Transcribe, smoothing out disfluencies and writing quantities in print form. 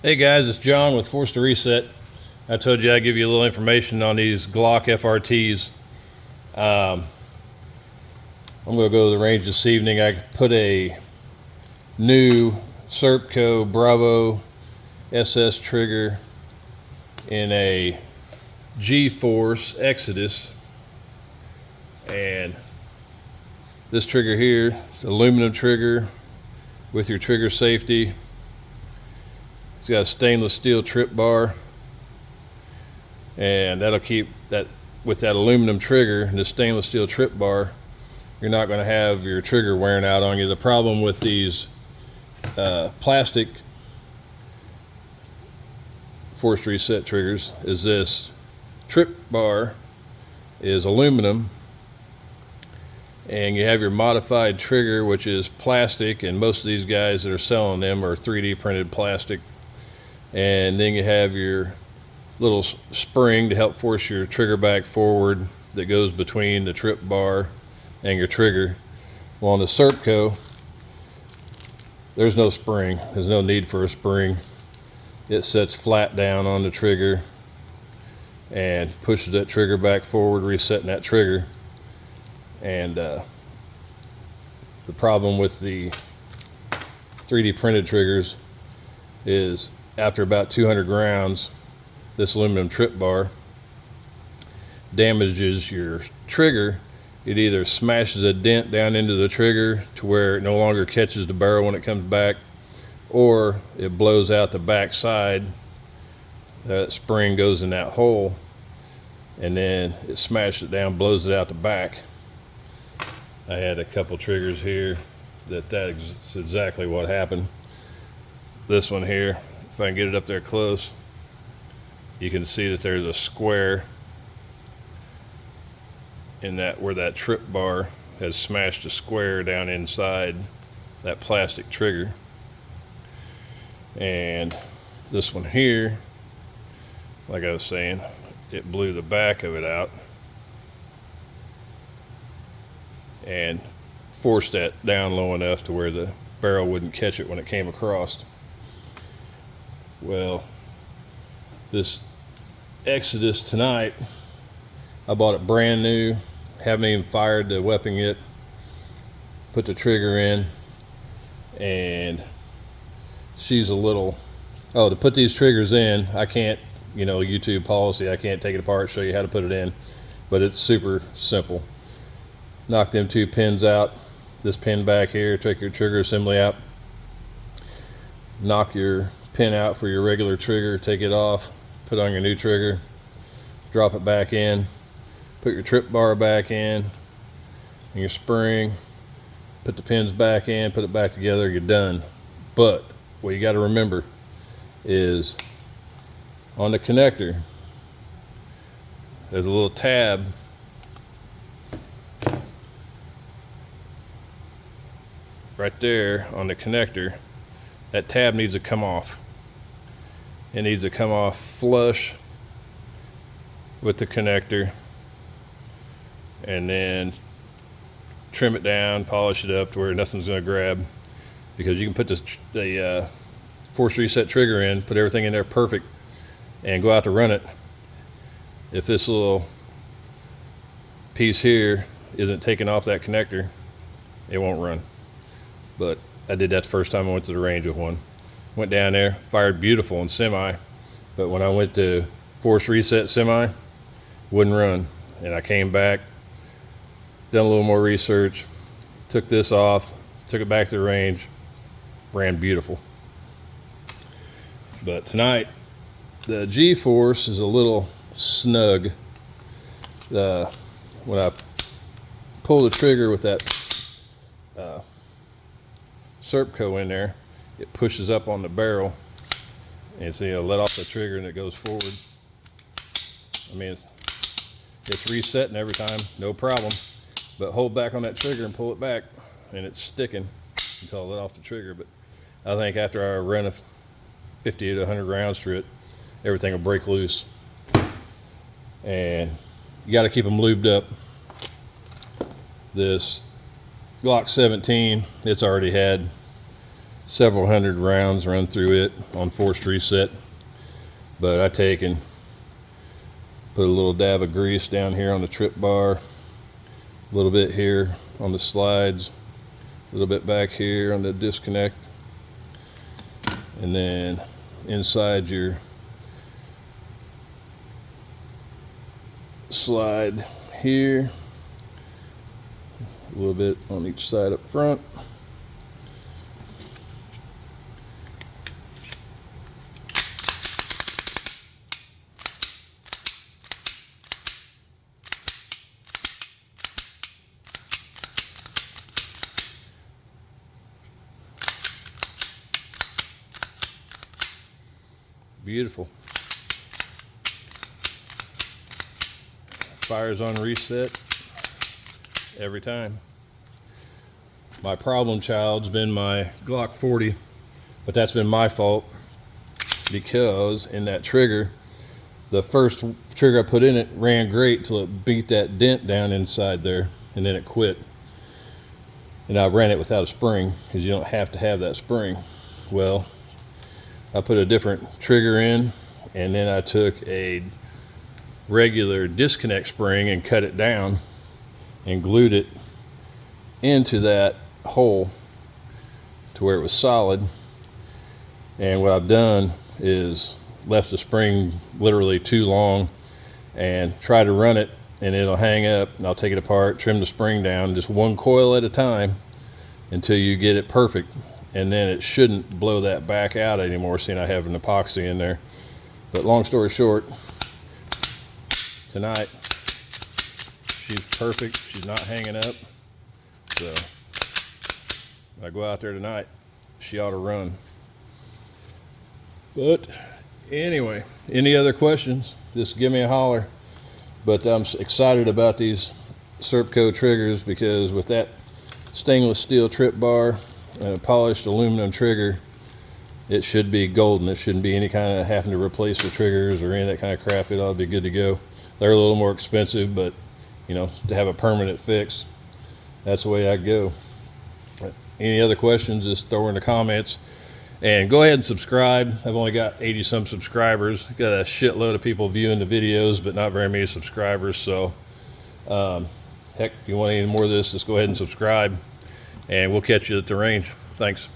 Hey guys, it's John with Forced to Reset. I told you I'd give you a little information on these Glock FRTs. I'm going to go to the range this evening. I put a new Serpco Bravo SS trigger in a G-Force Exodus, and this trigger here is an aluminum trigger with your trigger safety. It's got a stainless steel trip bar, and that'll keep that. With that aluminum trigger and the stainless steel trip bar, you're not going to have your trigger wearing out on you. The problem with these plastic forced reset triggers is this trip bar is aluminum, and you have your modified trigger, which is plastic, and most of these guys that are selling them are 3D printed plastic. And then you have your little spring to help force your trigger back forward that goes between the trip bar and your trigger. Well, on the Serpco, there's no spring. There's no need for a spring. It sets flat down on the trigger and pushes that trigger back forward, resetting that trigger. And the problem with the 3D printed triggers is after about 200 rounds, this aluminum trip bar damages your trigger. It either smashes a dent down into the trigger to where it no longer catches the barrel when it comes back, or it blows out the back side. That spring goes in that hole, and then it smashes it down, blows it out the back. I had a couple triggers here that's exactly what happened. This one here, if I can get it up there close, you can see that there's a square in that where that trip bar has smashed a square down inside that plastic trigger. And this one here, like I was saying, it blew the back of it out and forced that down low enough to where the barrel wouldn't catch it when it came across. Well, this Exodus tonight, I bought it brand new, haven't even fired the weapon yet, put the trigger in, and she's a little, to put these triggers in, I can't, YouTube policy, I can't take it apart, show you how to put it in, but it's super simple. Knock them two pins out, this pin back here, take your trigger assembly out, knock your pin out for your regular trigger, take it off, put on your new trigger, drop it back in, put your trip bar back in, and your spring, put the pins back in, put it back together, you're done. But what you got to remember is on the connector, there's a little tab right there on the connector. That tab needs to come off. It needs to come off flush with the connector, and then trim it down, polish it up to where nothing's going to grab, because you can put the force reset trigger in, put everything in there perfect, and go out to run it. If this little piece here isn't taken off that connector, it won't run. But I did that the first time I went to the range with one. Went down there, fired beautiful in semi, but when I went to force reset semi, wouldn't run. And I came back, done a little more research, took this off, took it back to the range, ran beautiful. But tonight, the G-Force is a little snug. When I pull the trigger with that Serpco in there, it pushes up on the barrel, and so you let off the trigger and it goes forward. I mean, it's resetting every time, no problem, but hold back on that trigger and pull it back, and it's sticking until I let off the trigger. But I think after I run 50 to 100 rounds through it, everything will break loose. And you got to keep them lubed up. This Glock 17, it's already had several hundred rounds run through it on forced reset. But I take and put a little dab of grease down here on the trip bar, a little bit here on the slides, a little bit back here on the disconnect, and then inside your slide here, a little bit on each side up front. Beautiful. Fires on reset every time. My problem child's been my Glock 40, but that's been my fault, because in that trigger, the first trigger I put in it ran great till it beat that dent down inside there, and then it quit. And I ran it without a spring, because you don't have to have that spring. Well, I put a different trigger in, and then I took a regular disconnect spring and cut it down and glued it into that hole to where it was solid. And what I've done is left the spring literally too long and try to run it, and it'll hang up, and I'll take it apart, trim the spring down just one coil at a time until you get it perfect. And then it shouldn't blow that back out anymore, seeing I have an epoxy in there. But long story short, tonight, she's perfect. She's not hanging up. So when I go out there tonight, she ought to run. But anyway, any other questions, just give me a holler. But I'm excited about these Serpco triggers, because with that stainless steel trip bar and a polished aluminum trigger, it should be golden. It shouldn't be any kind of having to replace the triggers or any of that kind of crap. It ought to be good to go. They're a little more expensive, but you know, to have a permanent fix, that's the way I go. Any other questions, just throw in the comments, and go ahead and subscribe. I've only got 80 some subscribers. Got a shitload of people viewing the videos, but not very many subscribers. So heck, if you want any more of this, just go ahead and subscribe, and we'll catch you at the range. Thanks.